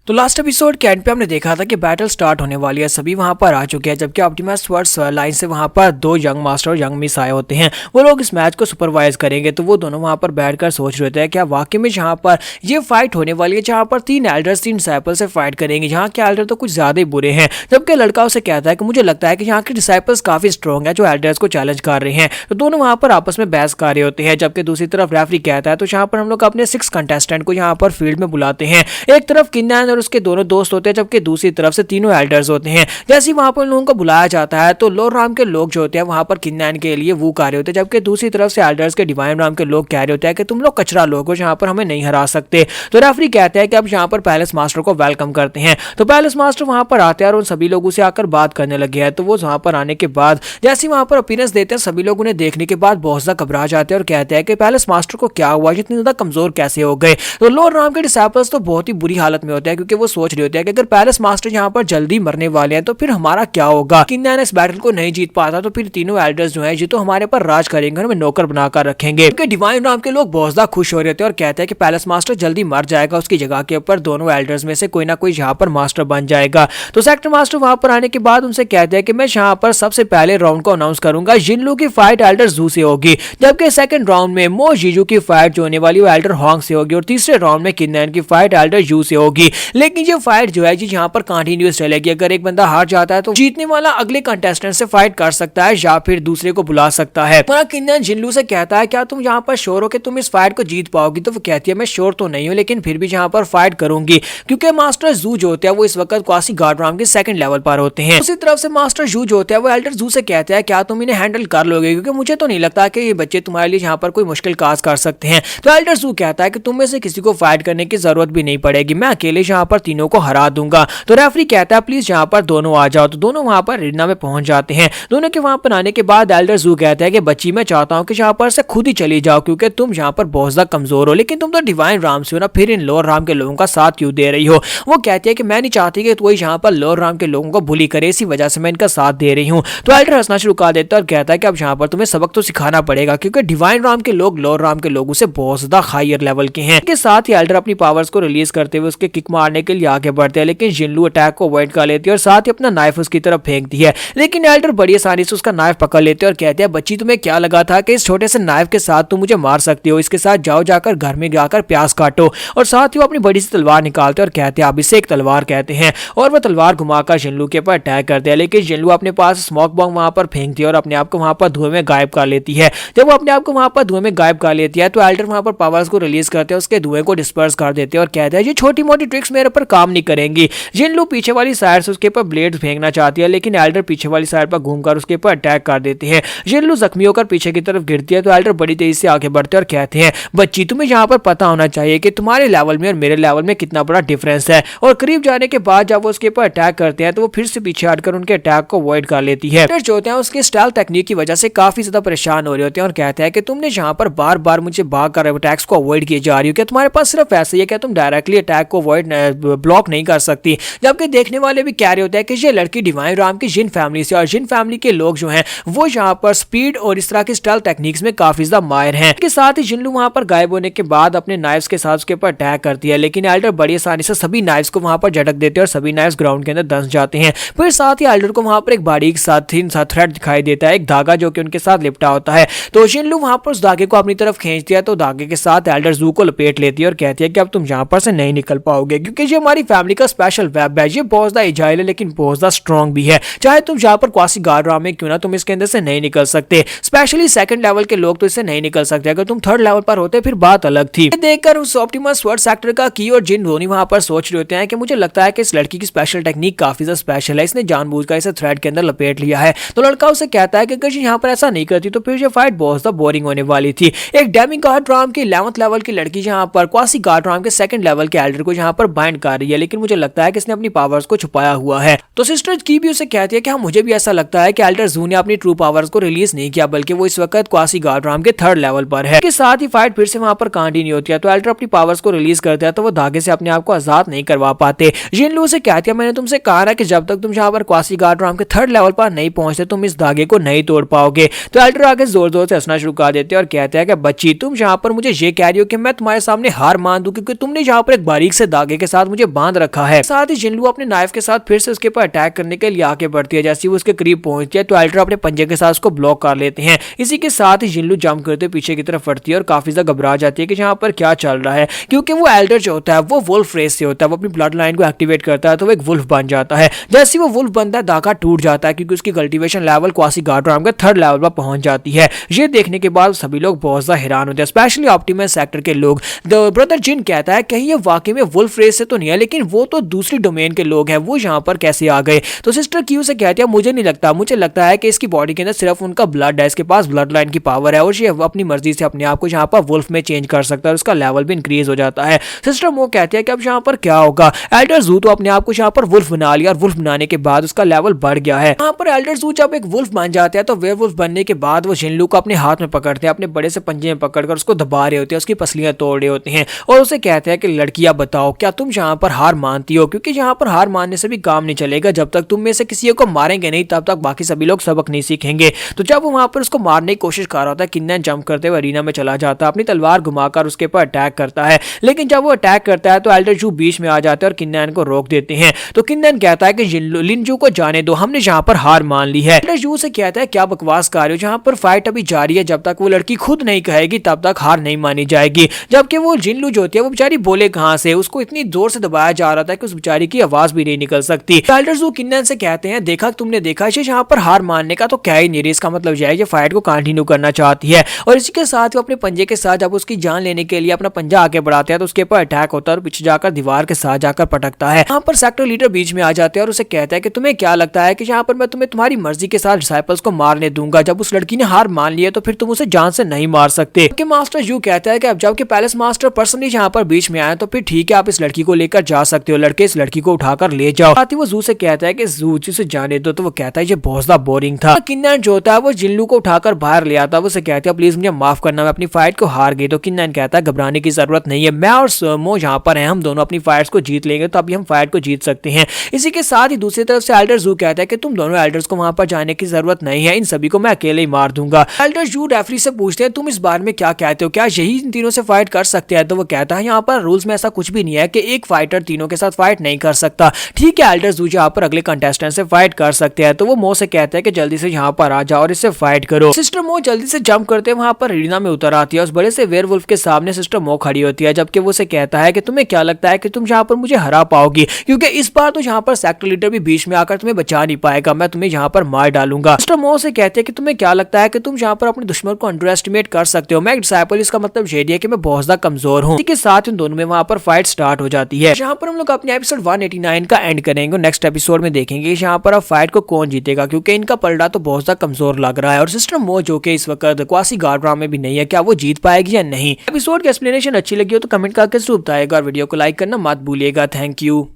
तो last episode के and पे हमने देखा था कि बैटल स्टार्ट होने वाली है, सभी वहां पर आ चुके हैं, जबकि ऑप्टिमस वर्ड्स लाइन से वहां पर दो यंग मास्टर और यंग मिस आए होते हैं। वो लोग इस मैच को सुपरवाइज करेंगे, तो वो दोनों वहां पर बैठकर सोच रहे थे क्या वाकई में जहां पर ये फाइट होने वाली है, जहां पर तीन एल्डर्स तीन डिसाइपल्स से फाइट करेंगे, जहां के एल्डर तो कुछ ज्यादा ही बुरे हैं। जबकि लड़का उसे कहता है कि मुझे लगता है कि यहाँ के डिसाइपल्स काफी स्ट्रॉन्ग है जो एल्डर्स को चैलेंज कर रहे हैं। तो दोनों वहां पर आपस में बहस कर रहे होते हैं, जबकि दूसरी तरफ रेफरी कहता है तो यहाँ पर हम लोग अपने 6 कंटेस्टेंट को यहाँ पर फील्ड में बुलाते हैं। एक तरफ किन्नैन और उसके दोनों दोस्त होते हैं, जबकि दूसरी तरफ से तीनों एल्डर्स होते हैं। जैसे ही वहां पर लोगों को बुलाया जाता है तो लोर राम के लोग जो होते हैं वहां पर किन्नैन के लिए वो कार्य होते हैं, जबकि दूसरी तरफ से एल्डर्स के डिवाइन राम के लोग कह रहे होते हैं कि तुम लोग कचरा लोग हो, जहां पर हमें नहीं हरा सकते। तो रेफरी कहते हैं कि अब यहाँ पर पैलेस मास्टर को वेलकम करते हैं। तो पैलेस मास्टर वहां पर आते हैं और उन सभी लोगों से आकर बात करने लगे हैं। तो वो वहां पर आने के बाद जैसे वहां पर अपीयरेंस देते हैं, सभी लोग उन्हें देखने के बाद बहुत ज्यादा घबरा जाते हैं और कहते हैं कि पैलेस मास्टर को क्या हुआ, इतनी ज्यादा कमजोर कैसे हो गए। तो लोर राम के डिसाइपल्स तो बहुत ही बुरी हालत में होते हैं, क्योंकि वो सोच रहे होते हैं कि अगर पैलेस मास्टर यहाँ पर जल्दी मरने वाले हैं तो फिर हमारा क्या होगा। किन्नैन इस बैटल को नहीं जीत पाता तो फिर तीनों एल्डर्स जो हैं ये तो हमारे पर राज करेंगे, हमें नौकर बनाकर रखेंगे। क्योंकि डिवाइन राम के लोग बहुत ज्यादा खुश हो रहे थे और कहते हैं कि पैलेस मास्टर जल्दी मर जाएगा, उसकी जगह के ऊपर दोनों एल्डर्स में से कोई ना कोई यहाँ पर मास्टर बन जाएगा। तो सेक्टर मास्टर वहां पर आने के बाद उनसे कहते हैं कि मैं यहाँ पर सबसे पहले राउंड को अनाउंस करूंगा, जिनलू की फाइट एल्डर जू से होगी, जबकि सेकंड राउंड में मो जीजू की फाइट जो होने वाली वो एल्डर होंग से होगी, और तीसरे राउंड में किन्नैन की फाइट एल्डर यू से होगी। लेकिन ये फाइट जो है जी यहाँ पर कंटिन्यूअस चलेगी, अगर एक बंदा हार जाता है तो जीतने वाला अगले कंटेस्टेंट से फाइट कर सकता है या फिर दूसरे को बुला सकता है। किन्नैन जिनलू से कहता है क्या तुम यहाँ पर श्योर हो कि तुम इस फाइट को जीत पाओगी। तो वो कहती है मैं श्योर तो नहीं हूँ, लेकिन फिर भी यहाँ पर फाइट करूंगी, क्योंकि मास्टर जू जो होते हैं वो इस वक्त क्वासी गार्ड राम के सेकंड लेवल पर होते हैं। उसी तरफ से मास्टर जू जो होते हैं वो एल्डर जू से कहते हैं क्या तुम इन्हें हैंडल कर लोगे, क्योंकि मुझे तो नहीं लगता कि ये बच्चे तुम्हारे लिए यहाँ पर कोई मुश्किल काज कर सकते हैं। तो एल्डर जू कहता है कि तुम में से किसी को फाइट करने की जरूरत भी नहीं पड़ेगी, मैं अकेले यहाँ पर तीनों को हरा दूंगा। तो रेफरी कहता है प्लीज यहाँ पर दोनों आ जाओ। तो दोनों वहां पर एरिना में पहुंच जाते हैं। दोनों के वहां पर आने के बाद एल्डर जू कहता है कि बच्ची मैं चाहता हूं कि यहाँ पर से खुद ही चली जाओ, क्योंकि तुम यहाँ पर बहुत ज्यादा कमजोर हो, लेकिन तुम तो डिवाइन राम से हो ना, फिर इन लोर राम के लोगों का साथ क्यों दे रही हो। वो कहती है कि मैं नहीं चाहती कि कोई यहाँ पर लोर राम के लोगों को बुली करे, इसी वजह से मैं इनका साथ दे रही हूँ। तो एल्डर हंसना शुरू कर देता है और कहता है कि अब यहाँ पर तुम्हें सबक तो सिखाना पड़ेगा, क्योंकि डिवाइन राम के लोग लोर राम के लोगों से बहुत ज्यादा हायर लेवल के हैं। इसके साथ ही एल्डर अपनी पावर्स को रिलीज करते हुए उसके किक मारने के लिए आगे बढ़ते हैं, लेकिन जिनलू अटैक को अवॉइड कर लेती है और साथ ही अपना नाइफ उसकी तरफ फेंकती है। लेकिन एल्डर बड़ी आसानी से उसका नाइफ पकड़ लेते हैं और कहते हैं बच्ची तुम्हें क्या लगा था कि इस छोटे से नाइफ के साथ तुम मुझे मार सकती हो, इसके साथ जाओ जाकर घर में जाकर प्याज काटो। और साथ ही वो अपनी बड़ी सी तलवार निकालते हैं और कहते हैं अब इसे एक तलवार कहते हैं, और वह तलवार घुमाकर जिनलू के ऊपर अटैक करते हैं। लेकिन जिनलू अपने पास स्मोक बॉम्ब वहां पर फेंकती है और अपने आप को वहां पर धुएं में गायब कर लेती है। जब वो अपने आप को वहां पर धुएं में गायब कर लेती है तो एल्डर वहां पर पावर्स को रिलीज करते हैं, उसके धुएं को डिस्पर्स कर देते हैं और कहते हैं ये छोटी मोटी ट्रिक्स मेरे ऊपर काम नहीं करेंगी। जिनलू पीछे वाली साइड से उसके ऊपर ब्लेड फेंकना चाहती है, लेकिन एल्डर पीछे वाली साइड पर घूमकर उसके ऊपर अटैक कर देते हैं। जिनलू जख्मी होकर पीछे की तरफ गिरती है तो एल्डर बड़ी तेजी से आगे बढ़ते हैं और कहते हैं बच्ची तुम्हें यहाँ पर पता होना चाहिए कि तुम्हारे लेवल में और मेरे लेवल में कितना बड़ा डिफरेंस है। और करीब जाने के बाद जब वो उसके ऊपर अटैक करते हैं तो वो फिर से पीछे हटकर उनके अटैक को अवॉइड कर लेती है। जो होते हैं उसके स्टाइल टेक्निक की वजह से काफी ज्यादा परेशान हो रहे होते हैं और कहते हैं कि तुमने यहाँ पर बार बार मुझे भाग कर अटैक्स को अवॉइड किए जा रही हो, क्या तुम्हारे पास सिर्फ ऐसा ही है, क्या तुम डायरेक्टली अटैक को अवॉइड ब्लॉक नहीं कर सकती। जबकि देखने वाले भी कह रहे होते हैं कि ये लड़की डिवाइन राम की जिन फैमिली से और जिन फैमिली के लोग जो हैं वो यहाँ पर स्पीड और इस तरह की स्टाइल टेक्निक्स में काफी ज्यादा माहिर हैं। इसके साथ ही जिनलू वहां पर गायब होने के बाद अपने नाइफ्स के साथ उसके ऊपर अटैक करती है, लेकिन एल्डर बड़ी आसानी से सभी नाइफ्स को वहां पर झटक देते हैं और सभी नाइफ्स ग्राउंड के अंदर दस जाते हैं। फिर साथ ही एल्डर को वहां पर एक बारीक सा थ्रेड दिखाई देता है, एक धागा जो कि उनके साथ लिपटा होता है। तो जिनलू वहां पर उस धागे को अपनी तरफ खींचती है तो धागे के साथ एल्डर जू को लपेट लेती है और कहती है कि अब तुम यहाँ पर से नहीं निकल पाओगे, क्योंकि ये हमारी फैमिली का स्पेशल वेब है, ये बहुत ज्यादा एजाइल है लेकिन बहुत ज्यादा स्ट्रॉन्ग भी है। चाहे तुम यहाँ पर क्वासी गार्ड राम में क्यों ना, तुम इसके अंदर से नहीं निकल सकते। स्पेशली सेकंड लेवल के लोग तो इससे नहीं निकल सकते, अगर तुम थर्ड लेवल पर होते फिर बात अलग थी। देखकर उस ऑप्टिमस वर्ड सेक्टर का की और जिन धोनी वहां पर सोच रहे होते हैं कि मुझे लगता है कि इस लड़की की स्पेशल टेक्निक काफी ज्यादा स्पेशल है, इसने जानबूझकर इसे थ्रेड के अंदर लपेट लिया है। तो लड़का उसे कहता है कि अगर यहाँ पर ऐसा नहीं करती तो फिर ये फाइट बहुत ज्यादा बोरिंग होने वाली थी। एक डेमी गार्ड राम की 11th लेवल की लड़की यहाँ पर क्वासी गार्ड राम के सेकंड लेवल के एल्डर को यहाँ पर बाइंड कर रही है, लेकिन मुझे लगता है कि इसने अपनी पावर्स को छुपाया हुआ है। तो सिस्टर की भी उसे कहती है कि हाँ मुझे भी ऐसा लगता है कि एल्डर जू ने अपनी ट्रू पावर्स को रिलीज नहीं किया, बल्कि वो इस वक्त क्वासी गार्ड राम के थर्ड लेवल पर है। इसके साथ ही फाइट फिर से वहां पर कंटिन्यू होती है। तो एल्डर अपनी पावर्स को रिलीज करता है तो वो धागे से अपने आप को आजाद नहीं करवा पाते। जिनलू से कहती है मैंने तुमसे कहा ना कि जब तक तुम यहाँ पर क्वासी गार्ड राम के थर्ड लेवल पर नहीं पहुंचते तुम इस धागे को नहीं तोड़ पाओगे। तो एल्डर आगे जोर जोर से हंसना शुरू कर देते हैं और कहते हैं कि बच्ची तुम यहाँ पर मुझे ये कह रही हो कि मैं तुम्हारे सामने हार मान दूं, क्योंकि तुमने यहाँ पर एक बारीक से धागे के साथ मुझे बांध रखा है। साथ ही जिनलू अपने नाइफ के साथ फिर से उसके ऊपर अटैक करने के लिए आगे बढ़ती है। जैसे वो उसके करीब पहुंचती है तो एल्डर अपने पंजे के साथ उसको ब्लॉक कर लेते हैं। इसी के साथ ही जिनलू जंप करते पीछे की तरफ बढ़ती है और काफी ज्यादा घबरा जाती है कि यहाँ पर क्या चल रहा है, क्योंकि वो एल्डर जो होता है वो वुल्फ रेस से होता है। वो अपनी ब्लड लाइन को एक्टिवेट करता है तो वो एक वुल्फ बन जाता है। जैसे वो वुल्फ बनता है धागा टूट जाता है क्योंकि उसकी कल्टीवेशन लेवल क्वासी गार्ड्राम के 3rd लेवल पर पहुंच जाती है। ये देखने के बाद सभी लोग बहुत ज्यादा हैरान होते हैं, स्पेशली ऑप्टिमस सेक्टर के लोग। ब्रदर जिन कहता है कहीं ये वाकई में वुल्फ रेस से तो नहीं है, लेकिन वो तो दूसरी डोमेन के लोग हैं, वो यहाँ पर कैसे आ गए। तो सिस्टर क्यू से कहती है मुझे नहीं लगता, मुझे लगता है कि इसकी बॉडी के अंदर सिर्फ उनका ब्लड है, इसके पास ब्लड लाइन की पावर है और ये अपनी मर्जी से अपने आप को यहाँ पर वुल्फ में चेंज कर सकता है, उसका लेवल भी इंक्रीज हो जाता है। सिस्टर मो कहती है कि अब यहाँ पर क्या होगा। एल्डर जू तो अपने आप को यहाँ पर वुल्फ बना लिया और वुल्फ बनाने के बाद उसका लेवल बढ़ गया है। यहाँ पर एल्डर जू जब एक वुल्फ बन जाते हैं तो वेयरवुल्फ बनने के बाद वो जिनलू को अपने हाथ में पकड़ते हैं, अपने बड़े से पंजे में पकड़कर उसको दबा रहे होते हैं, उसकी पसलियां तोड़ रहे होते हैं और उसे कहते हैं कि लड़कियां बताओ क्या तुम यहाँ पर हार मानती हो, क्योंकि यहाँ पर हार मानने से भी काम नहीं चलेगा। जब तक तुम में से किसी को मारेंगे नहीं तब तक बाकी सभी लोग सबक नहीं सीखेंगे। तो जब वो वहां पर उसको मारने की कोशिश कर रहा होता है, किन्नन जंप करते हुए अरीना में चला जाता है, अपनी तलवार घुमाकर उसके ऊपर अटैक करता है। लेकिन जब वो अटैक करता है तो एल्डर जू बीच में आ जाते हैं और किन्नन को रोक देते हैं। तो किन्नन कहता है कि लिनजू को जाने दो, हमने यहाँ पर हार मान ली है। एल्डर जू से कहता है क्या बकवास कर रहे हो, जहाँ पर फाइट अभी जारी है, जब तक वो लड़की खुद नहीं कहेगी तब तक हार नहीं मानी जाएगी। जबकि वो जिनलू जो होती है वो बेचारी बोले कहां से, उसको इतनी जोर से दबाया जा रहा था कि उस बेचारी की आवाज भी नहीं निकल सकती। एल्डर जू किन्नन से कहते हैं देखा तुमने देखा यहाँ पर हार मानने का तो क्या ही नहीं, इसका मतलब यह है ये फाइट को कंटिन्यू करना चाहती है। और इसी के साथ वो अपने पंजे के साथ जब उसकी जान लेने के लिए अपना पंजा आगे बढ़ाते हैं तो उसके ऊपर अटैक होता है और पीछे जाकर दीवार के साथ जाकर पटकता है। यहाँ पर सेक्टर लीडर बीच में आ जाते हैं और उसे कहता है कि तुम्हें क्या लगता है कि यहाँ पर मैं तुम्हें तुम्हारी मर्जी के साथ डिसाइपल्स को मारने दूंगा, जब उस लड़की ने हार मान ली है तो फिर तुम उसे जान से नहीं मार सकते। मास्टर यू कहता है कि अब जबकि पैलेस मास्टर पर्सनली यहाँ पर बीच में आए तो फिर ठीक है आप इस लड़की को लेकर जा सकते हो, लड़के इस लड़की को उठाकर ले जाओ। साथ ही वो जू से कहता है कि जू से जाने दो, तो वो कहता है ये बहुत ज्यादा बोरिंग था। किन्नन जो होता है वो जिनलू को उठाकर बाहर ले आता है, वो उसे कहता है प्लीज मुझे माफ करना, मैं अपनी फाइट को हार गई। तो किन्नन कहता है घबराने की जरूरत नहीं है, मैं और समो यहाँ पर हैं, हम दोनों अपनी फाइट्स को जीत लेंगे तो अभी हम फाइट को जीत सकते हैं। इसी के साथ ही दूसरी तरफ से एल्डर जू कहता है कि तुम दोनों एल्डर्स को वहां पर जाने की जरूरत नहीं है, इन सभी को मैं अकेले ही मार दूंगा। एल्डर जू रेफरी से पूछते हैं तुम इस बारे में क्या कहते हो, क्या यही इन तीनों से फाइट कर सकते हैं। तो वो कहता है यहाँ पर रूल्स में ऐसा कुछ भी नहीं है कि एक फाइटर तीनों के साथ फाइट नहीं कर सकता। ठीक है एल्डर जू यहाँ पर अगले कंटेस्टेंट से फाइट कर सकते हैं। तो वो मो से कहते हैं कि जल्दी से यहाँ पर आ जाओ और इससे फाइट करो। सिस्टर मो जल्दी से जंप करते हैं वहां पर अरीना में उतर आती है, उस बड़े से वेयरवुल्फ के सामने सिस्टर मो खड़ी होती है, जबकि वो उसे कहता है कि तुम्हें क्या लगता है कि तुम यहाँ पर मुझे हरा पाओगी, क्योंकि इस बार तो यहाँ पर सेक्टर लीडर भी बीच में आकर तुम्हें बचा नहीं पाएगा, मैं तुम्हें यहाँ पर मार डालूंगा। सिस्टर मो से कहते हैं कि तुम्हें क्या लगता है कि तुम यहाँ पर अपने दुश्मन को अंडर एस्टिमेट कर सकते हो, मैं डिसाइपल, इसका मतलब ये है कि मैं बहुत ज्यादा कमजोर हूँ। इसके साथ इन दोनों में वहां पर फाइट स्टार्ट हो जाती है। यहाँ पर हम लोग अपने एपिसोड 189 का एंड करेंगे, नेक्स्ट एपिसोड में देखेंगे यहाँ पर अब फाइट को कौन जीतेगा, क्योंकि इनका पलड़ा तो बहुत ज्यादा कमजोर लग रहा है। और सिस्टर मो जो कि इस वक्त क्वासी गार्ड्राम में भी नहीं है, क्या वो जीत पाएगी या नहीं। एपिसोड की एक्सप्लेनेशन अच्छी लगी हो तो कमेंट करके जरूर बताइएगा और वीडियो को लाइक करना मत भूलिएगा। Thank you.